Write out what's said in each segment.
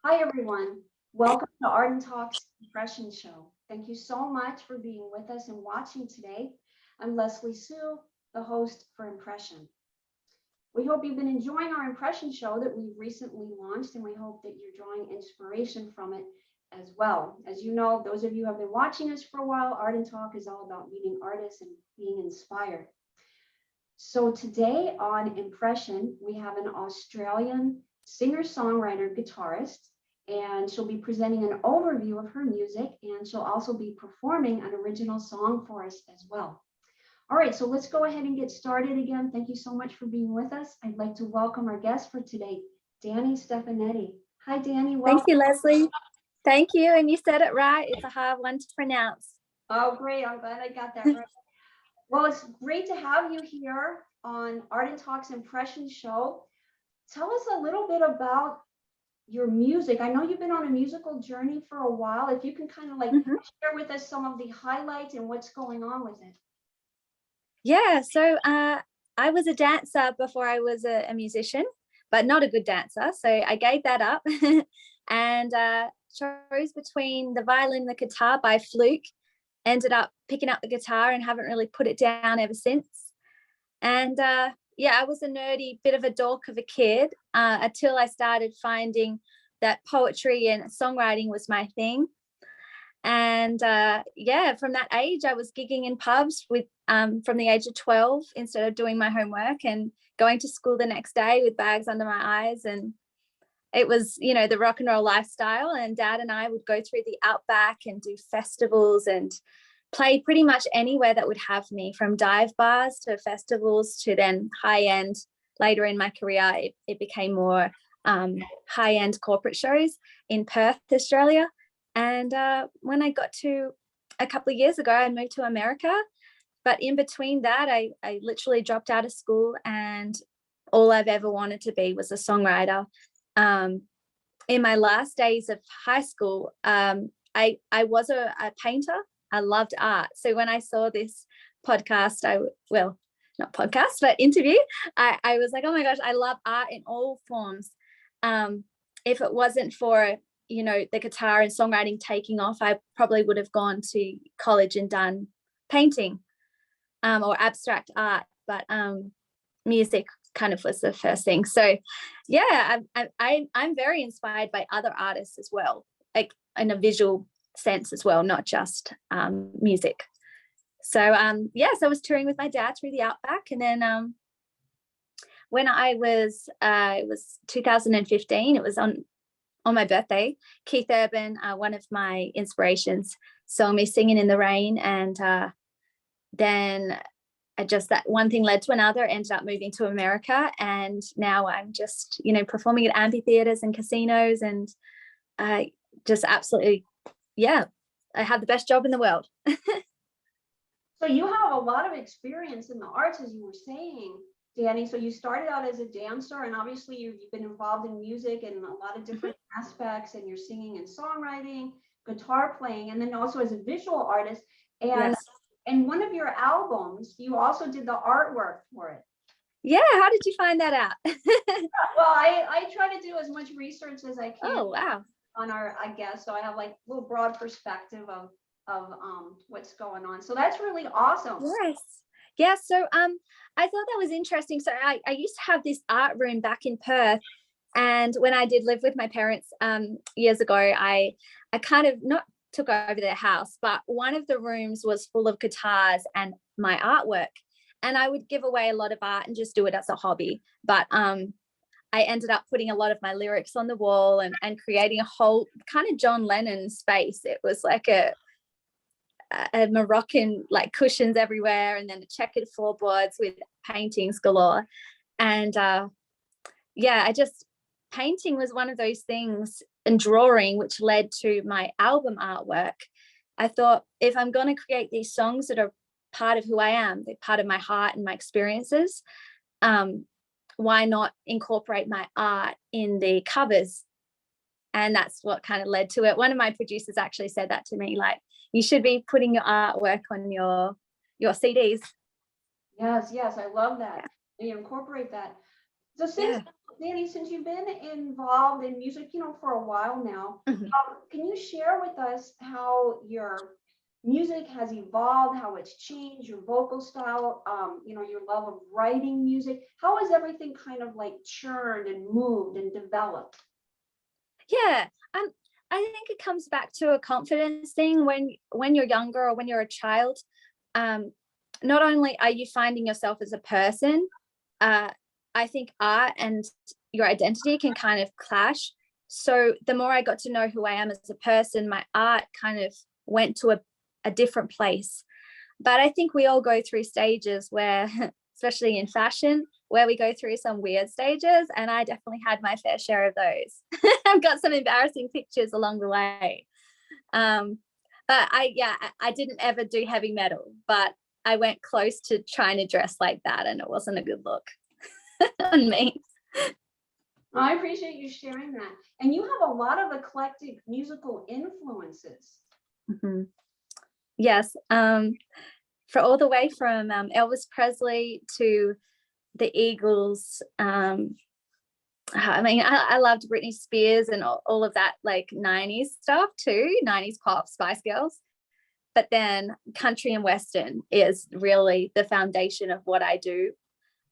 Hi, everyone. Welcome to Art and Talk's Impression Show. Thank you so much for being with us and watching today. I'm Leslie Sue, the host for Impression. We hope you've been enjoying our Impression Show that we recently launched, and we hope that you're drawing inspiration from it as well. As you know, those of you who have been watching us for a while, Art and Talk is all about meeting artists and being inspired. So today on Impression, we have an Australian singer-songwriter guitarist, and she'll be presenting an overview of her music, and she'll also be performing an original song for us as well. All right, so let's go ahead and get started again. Thank you so much for being with us. I'd like to welcome our guest for today, Danni Stefanetti. Hi, Danni. Thank you, Leslie. Thank you. And you said it right. It's a hard one to pronounce. Oh, great. I'm glad I got that right. Well, it's great to have you here on Art and Talk's Impression Show. Tell us a little bit about your music. I know you've been on a musical journey for a while. If you can kind of share with us some of the highlights and what's going on with it. Yeah, so I was a dancer before I was a musician, but not a good dancer. So I gave that up and chose between the violin and the guitar by fluke. Ended up picking up the guitar and haven't really put it down ever since. And yeah, I was a nerdy bit of a dork of a kid until I started finding that poetry and songwriting was my thing. And yeah, from that age, I was gigging in pubs with from the age of 12 instead of doing my homework, and going to school the next day with bags under my eyes. And it was, you know, the rock and roll lifestyle. And Dad and I would go through the Outback and do festivals and play pretty much anywhere that would have me, from dive bars to festivals to then high end. Later in my career, it became more high end corporate shows in Perth, Australia. And when I got to a couple of years ago, I moved to America. But in between that, I literally dropped out of school, and all I've ever wanted to be was a songwriter. In my last days of high school, I was a painter. I loved art. So when I saw this podcast, not podcast, but interview, I was like, oh my gosh, I love art in all forms. If it wasn't for, you know, the guitar and songwriting taking off, I probably would have gone to college and done painting or abstract art. But music kind of was the first thing. So yeah, I'm very inspired by other artists as well, like in a visual sense as well, not just music. So yes, I was touring with my dad through the Outback, and then when I was it was 2015, it was on my birthday, Keith Urban, one of my inspirations, saw me singing in the rain, and then that one thing led to another, ended up moving to America, and now I'm just, you know, performing at amphitheaters and casinos, and just absolutely, yeah, I have the best job in the world. So you have a lot of experience in the arts, as you were saying, Danni. So you started out as a dancer, and obviously you've been involved in music and a lot of different aspects, and you're singing and songwriting, guitar playing, and then also as a visual artist. And yes. And one of your albums, you also did the artwork for it. Yeah, how did you find that out? Well, I try to do as much research as I can. Oh, wow. On our, I guess, so I have like a little broad perspective of what's going on. So that's really awesome. Yes. Yeah, so I thought that was interesting. So I used to have this art room back in Perth, and when I did live with my parents years ago, I kind of not took over their house, but one of the rooms was full of guitars and my artwork, and I would give away a lot of art and just do it as a hobby. But I ended up putting a lot of my lyrics on the wall and creating a whole kind of John Lennon space. It was like a Moroccan, like cushions everywhere, and then the checkered floorboards with paintings galore. And yeah, painting was one of those things, and drawing, which led to my album artwork. I thought, if I'm going to create these songs that are part of who I am, they're part of my heart and my experiences, why not incorporate my art in the covers? And that's what kind of led to it. One of my producers actually said that to me, like, you should be putting your artwork on your CDs. Yes, I love that. You incorporate that. So since Yeah. Danny, since you've been involved in music, for a while now, Mhm. can you share with us how your music has evolved, how it's changed, your vocal style, your love of writing music? How has everything kind of like churned and moved and developed? Yeah. I think it comes back to a confidence thing when you're younger or when you're a child. Um, Not only are you finding yourself as a person, uh, I think art and your identity can kind of clash. So the more I got to know who I am as a person, my art kind of went to a different place. But I think we all go through stages where, especially in fashion, where we go through some weird stages. And I definitely had my fair share of those. I've got some embarrassing pictures along the way. Um, but I didn't ever do heavy metal, but I went close to trying to dress like that, and it wasn't a good look on me. I appreciate you sharing that. And you have a lot of eclectic musical influences. Mhm. Yes. For all the way from Elvis Presley to the Eagles. I mean, I loved Britney Spears and all of that, like 90s stuff too, 90s pop, Spice Girls. But then country and Western is really the foundation of what I do.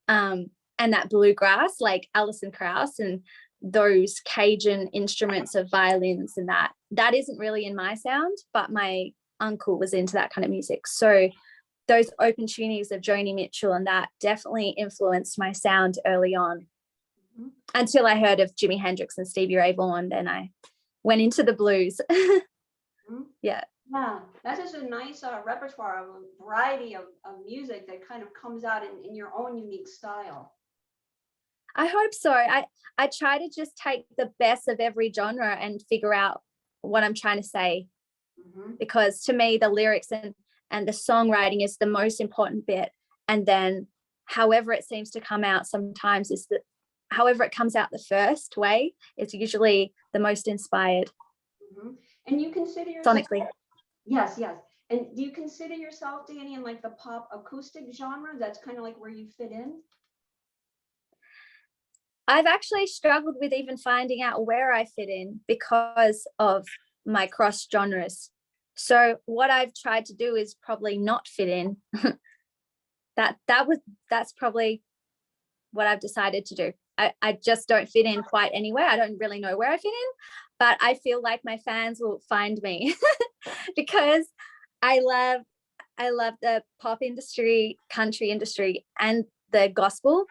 And that bluegrass, like Alison Krauss and those Cajun instruments of violins, and that isn't really in my sound, but my uncle was into that kind of music. So those open tunings of Joni Mitchell and that definitely influenced my sound early on, Mhm. until I heard of Jimi Hendrix and Stevie Ray Vaughan. Then I went into the blues. Mhm. Yeah. Yeah, that's just a nice repertoire of a variety of music that kind of comes out in your own unique style. I hope so. I try to just take the best of every genre and figure out what I'm trying to say, Mhm. because to me the lyrics and the songwriting is the most important bit, and then however it seems to come out sometimes is that however it comes out the first way is usually the most inspired Mhm. And you consider yourself, sonically. yes, yes. And do you consider yourself, Danny, in like the pop acoustic genre? That's kind of like where you fit in. I've actually struggled with even finding out where I fit in because of my cross genres. So what I've tried to do is probably not fit in. That's probably what I've decided to do. I just don't fit in quite anywhere. I don't really know where I fit in, but I feel like my fans will find me because I love I love the pop industry, country industry, and the gospel.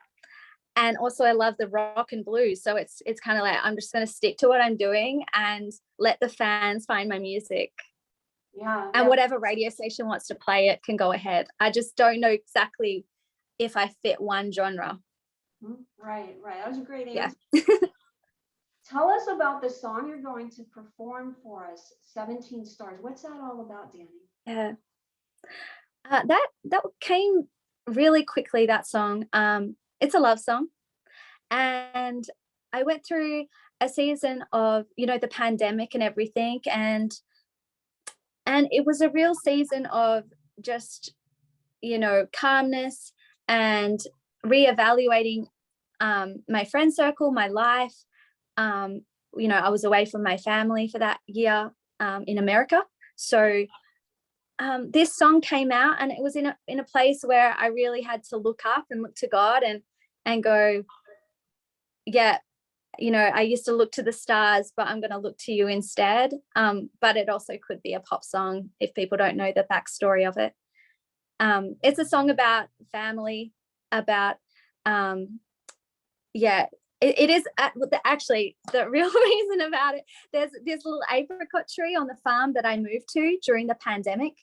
And also I love the rock and blues. So it's kind of like I'm just going to stick to what I'm doing and let the fans find my music. Yeah, And yeah. whatever radio station wants to play it can go ahead. I just don't know exactly if I fit one genre. Mhm. Right, right. That was a great Yeah. answer. Tell us about the song you're going to perform for us, 17 Stars. What's that all about, Danny? Yeah. That came really quickly, that song. It's a love song. And I went through a season of, the pandemic and everything. And it was a real season of just, calmness and reevaluating my friend circle, my life. Um, I was away from my family for that year in America. So this song came out, and it was in a place where I really had to look up and look to God and go, yeah, I used to look to the stars, but I'm going to look to you instead. But it also could be a pop song if people don't know the backstory of it. It's a song about family, about yeah. It is actually the real reason about it. There's this little apricot tree on the farm that I moved to during the pandemic,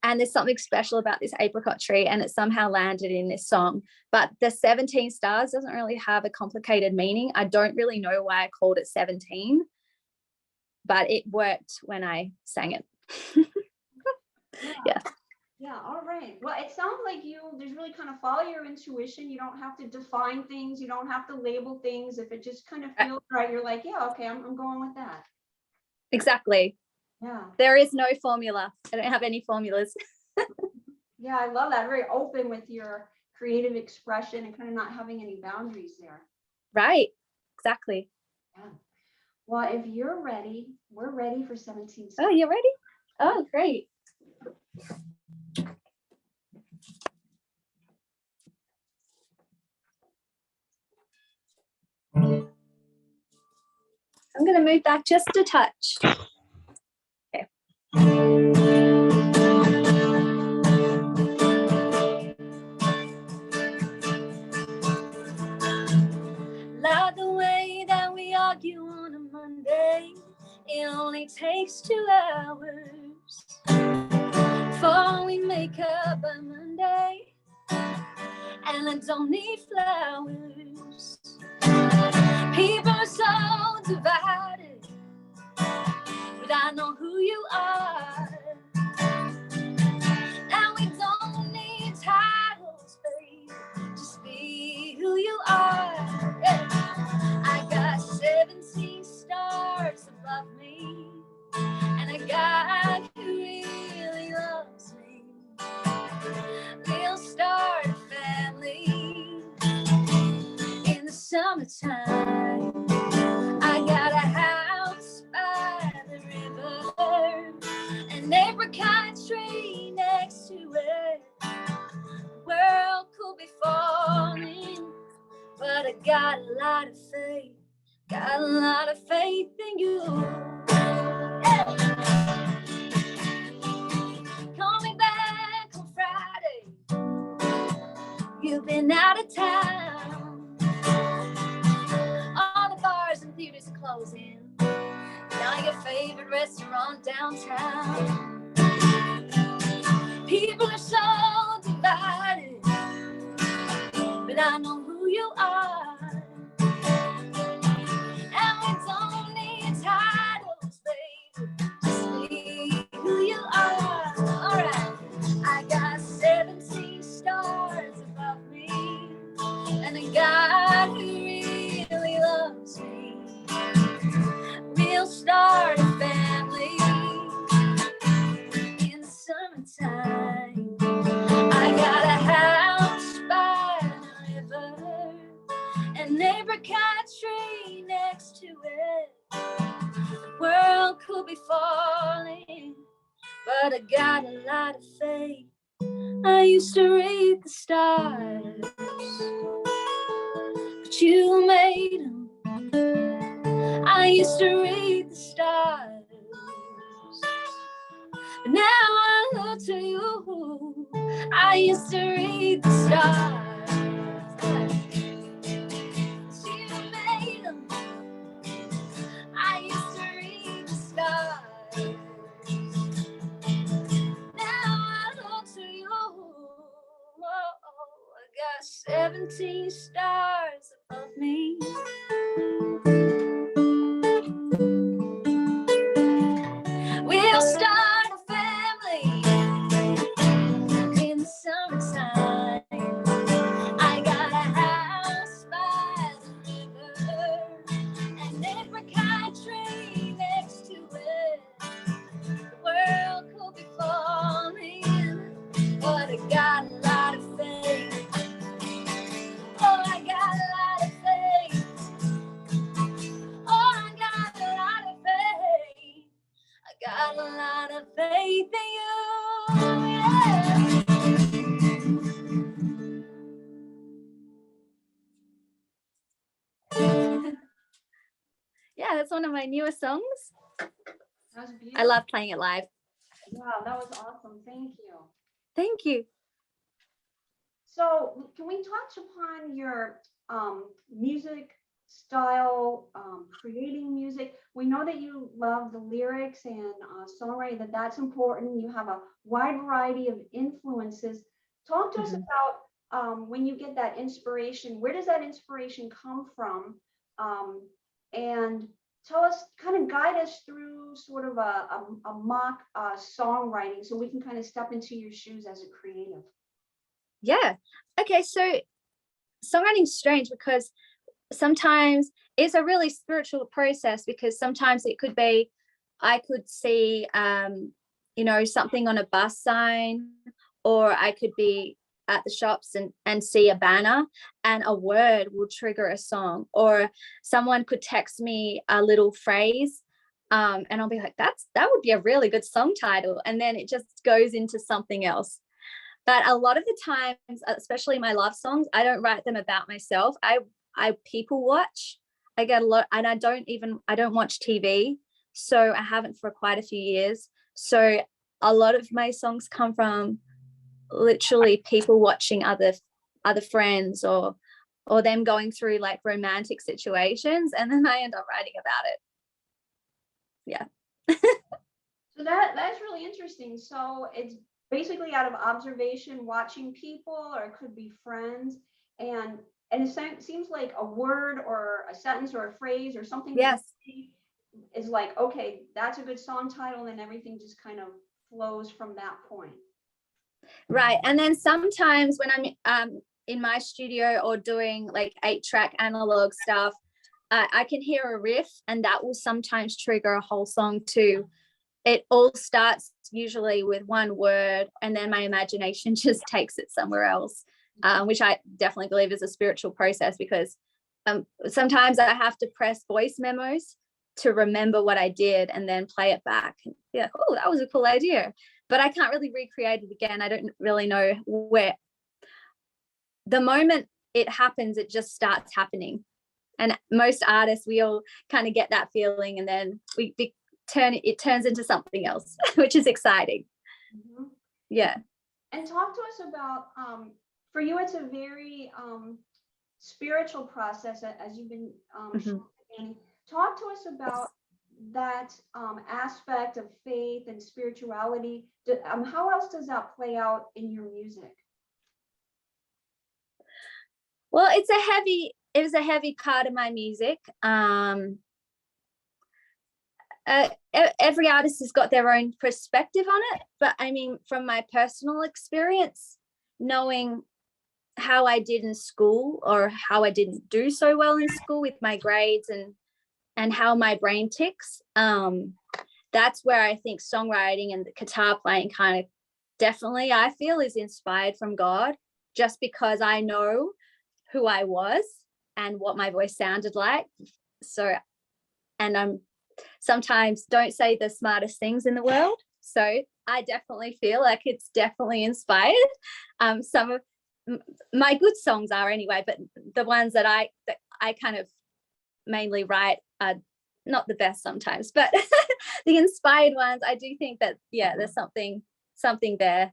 and there's something special about this apricot tree, and it somehow landed in this song. But the 17 stars doesn't really have a complicated meaning. I don't really know why I called it 17, but it worked when I sang it. Yeah. Yeah. Yeah, all right. Well, it sounds like you just really kind of follow your intuition. You don't have to define things. You don't have to label things. If it just kind of feels right, you're like, yeah, okay, I'm going with that. Exactly. Yeah. There is no formula. I don't have any formulas. Yeah, I love that. Very open with your creative expression and kind of not having any boundaries there. Right. Exactly. Yeah. Well, if you're ready, we're ready for 17 Oh, stars. you're ready? Oh, great. I'm going to move back just a touch. Okay. Love the way that we argue on a Monday. It only takes 2 hours before we make up by Monday. And I don't need flowers. People are so divided, but I know who you are. And we don't need titles, babe. Just be who you are. Yeah. I got 17 stars above me, and a God who really loves me. We'll start a family in the summertime. I got a house by the river, an apricot tree next to it. The world could be falling, but I got a lot of faith. Got a lot of faith in you. Yeah. Call me back on Friday. You've been out of town. All the bars and theaters are closing. Now your favorite restaurant downtown. People are so divided, but I know who you are. And we don't need titles, baby. Just be who you are. Alright. I got 17 stars above me, and a God who really loves me. We'll start a family in the summertime. I got a house by the river, an apricot tree next to it. The world could be falling, but I got a lot of faith. I used to read the stars, but you made them. I used to read the stars, but now I look to you. I used to read the stars, but you made them. I used to read the stars, now I look to you. Oh, I got 17 stars above me. We'll start a family in the summertime. I got a house by the river, an apricot tree next to it. The world could be falling, but I got a lot of faith. Oh, I got a lot of faith. Oh, I got a lot of faith. I got a lot of faith in you. Yeah. Yeah, that's one of my newest songs. That was beautiful. I love playing it live. Wow, that was awesome. Thank you. Thank you. So can we touch upon your music style, creating music? We know that you love the lyrics and songwriting, that's important. You have a wide variety of influences. Talk to us about when you get that inspiration, where does that inspiration come from? And tell us, kind of guide us through sort of a mock songwriting so we can kind of step into your shoes as a creative. Yeah. Okay, so songwriting's strange because sometimes it's a really spiritual process, because sometimes it could be, I could see something on a bus sign, or I could be at the shops and see a banner and a word will trigger a song, or someone could text me a little phrase, and I'll be like, that would be a really good song title, and then it just goes into something else. But a lot of the times, especially my love songs, I don't write them about myself. I people watch. I get a lot, and I don't watch TV, so I haven't for quite a few years. So a lot of my songs come from literally people watching other friends or them going through like romantic situations, and then I end up writing about it. Yeah. So that's really interesting. So it's basically out of observation, watching people, or it could be friends, and it seems like a word or a sentence or a phrase or something. Yes. Is like, okay, that's a good song title, and everything just kind of flows from that point. Right. And then sometimes when I'm in my studio or doing like 8-track analog stuff, I can hear a riff, and that will sometimes trigger a whole song too. It all starts usually with one word, and then my imagination just takes it somewhere else, which I definitely believe is a spiritual process, because sometimes I have to press voice memos to remember what I did and then play it back. Yeah, oh, that was a cool idea. But I can't really recreate it again. I don't really know where. The moment it happens, it just starts happening. And most artists, we all kind of get that feeling, and then it turns into something else, which is exciting. Mm-hmm. Yeah. And talk to us about, for you, it's a very spiritual process, as you've been Danni. Talk to us about that aspect of faith and spirituality. How else does that play out in your music? Well, it was a heavy part of my music. Every artist has got their own perspective on it, but I mean, from my personal experience, knowing how I did in school, or how I didn't do so well in school with my grades, and how my brain ticks, that's where I think songwriting and the guitar playing kind of definitely, I feel, is inspired from God, just because I know who I was and what my voice sounded like. So, and I'm sometimes don't say the smartest things in the world, so I definitely feel like it's definitely inspired. Some of my good songs are anyway, but the ones that I kind of mainly write are not the best sometimes, but the inspired ones, I do think that, yeah, there's something there.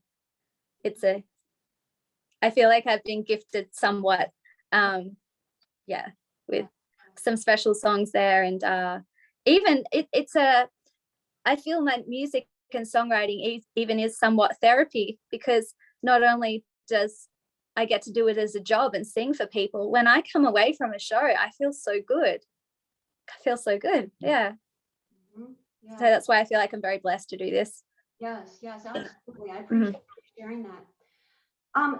I feel like I've been gifted somewhat, with some special songs there. And even I feel my music and songwriting even is somewhat therapy, because not only does I get to do it as a job and sing for people, when I come away from a show, I feel so good. Yeah. Mm-hmm. Yeah. So that's why I feel like I'm very blessed to do this. Yes, absolutely. I appreciate you sharing that.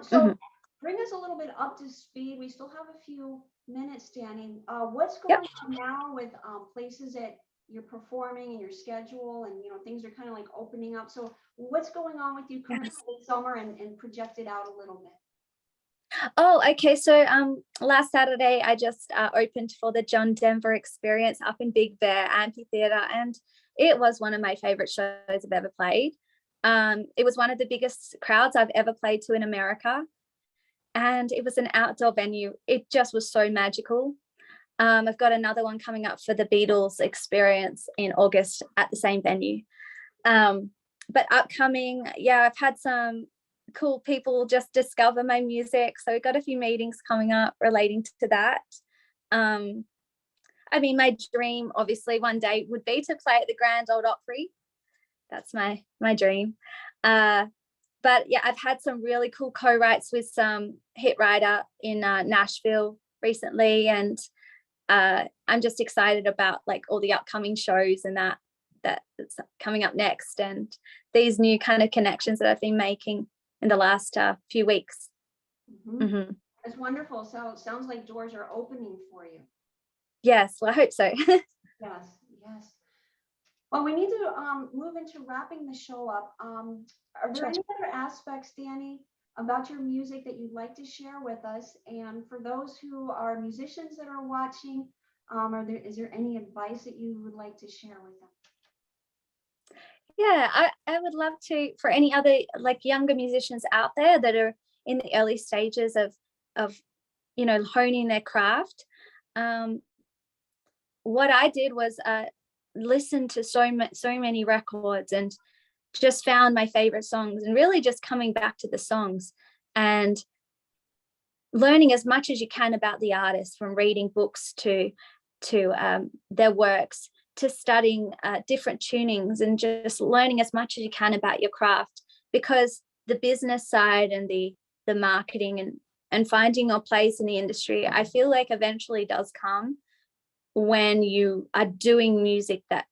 So bring us a little bit up to speed. We still have a few minutes, Danni. What's going on now with places that you're performing and your schedule, and things are kind of like opening up. So what's going on with you currently this summer, and project it out a little bit? Oh, okay. So last Saturday I just opened for the John Denver Experience up in Big Bear Amphitheatre, and it was one of my favorite shows I've ever played. It was one of the biggest crowds I've ever played to in America, and it was an outdoor venue. It just was so magical. I've got another one coming up for the Beatles Experience in August at the same venue. But upcoming, I've had some cool people just discover my music, so we've got a few meetings coming up relating to that. I mean, my dream obviously one day would be to play at the Grand Ole Opry. That's my dream. But yeah, I've had some really cool co-writes with some hit writer in Nashville recently, and I'm just excited about like all the upcoming shows and that's coming up next, and these new kind of connections that I've been making in the last few weeks. That's wonderful. So it sounds like doors are opening for you. Yes, well, I hope so. Yes. Well, we need to move into wrapping the show up. Are there any other aspects, Danni, about your music that you'd like to share with us? And for those who are musicians that are watching, is there any advice that you would like to share with them? Yeah, I would love to, for any other like younger musicians out there that are in the early stages of honing their craft. What I did was listen to so many records and just found my favorite songs, and really just coming back to the songs and learning as much as you can about the artist, from reading books to their works, to studying different tunings, and just learning as much as you can about your craft, because the business side and the marketing and finding your place in the industry, I feel like eventually does come when you are doing music that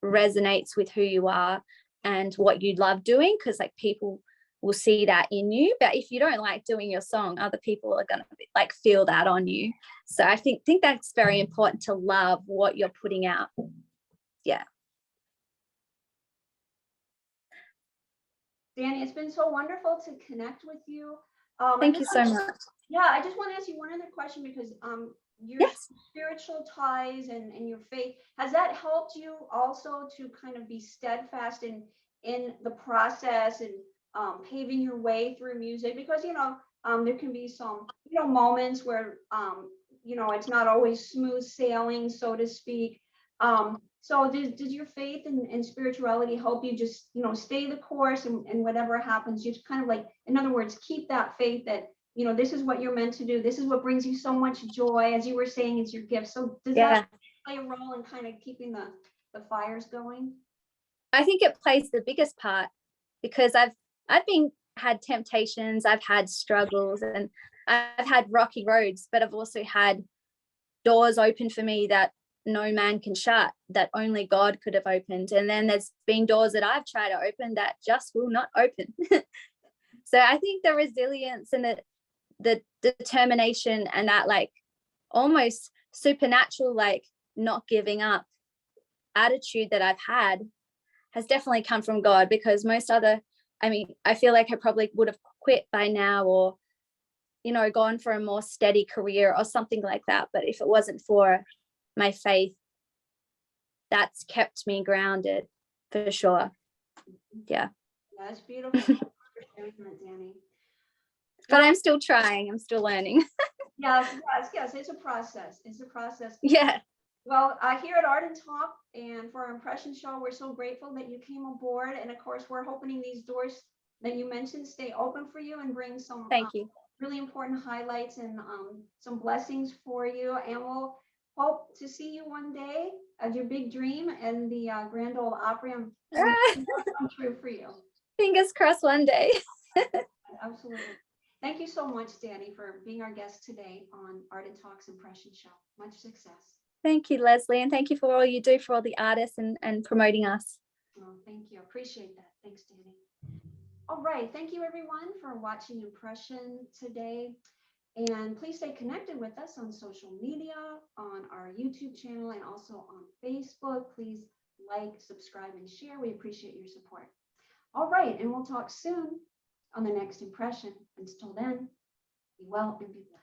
resonates with who you are and what you love doing, because like people will see that in you. But if you don't like doing your song, other people are going to like feel that on you. So I think that's very important, to love what you're putting out. Yeah. Danni, it's been so wonderful to connect with you. Thank you so much. Yeah, I just want to ask you one other question, because your Yes. spiritual ties and your faith, has that helped you also to kind of be steadfast in the process and paving your way through music? Because there can be some moments where it's not always smooth sailing, so to speak. So does your faith and spirituality help you just stay the course, and whatever happens, you just kind of, like, in other words, keep that faith that this is what you're meant to do. This is what brings you so much joy. As you were saying, it's your gift. So does that play a role in kind of keeping the fires going? I think it plays the biggest part, because I've had temptations, I've had struggles, and I've had rocky roads, but I've also had doors open for me that no man can shut, that only God could have opened. And then there's been doors that I've tried to open that just will not open. So I think the resilience and the determination and that like almost supernatural, like not giving up attitude that I've had has definitely come from God, because I feel like I probably would have quit by now, or gone for a more steady career or something like that. But if it wasn't for my faith, that's kept me grounded for sure. Yeah. That's beautiful. Thank you for sharing that, Danni. But I'm still trying. I'm still learning. Yes. It's a process. Yeah. Well, here at Art and Talk and for our Impression Show, we're so grateful that you came aboard. And of course, we're hoping these doors that you mentioned stay open for you and bring some Thank you. really important highlights and some blessings for you. And we'll hope to see you one day as your big dream and the Grand Ole Opry. Come true for you. Fingers crossed one day. Absolutely. Thank you so much, Danni, for being our guest today on Art and Talk's Impression Show. Much success. Thank you, Leslie. And thank you for all you do for all the artists and promoting us. Oh, thank you. Appreciate that. Thanks, Danni. All right. Thank you, everyone, for watching Impression today. And please stay connected with us on social media, on our YouTube channel, and also on Facebook. Please like, subscribe, and share. We appreciate your support. All right. And we'll talk soon on the next Impression. Until then, be well and be blessed.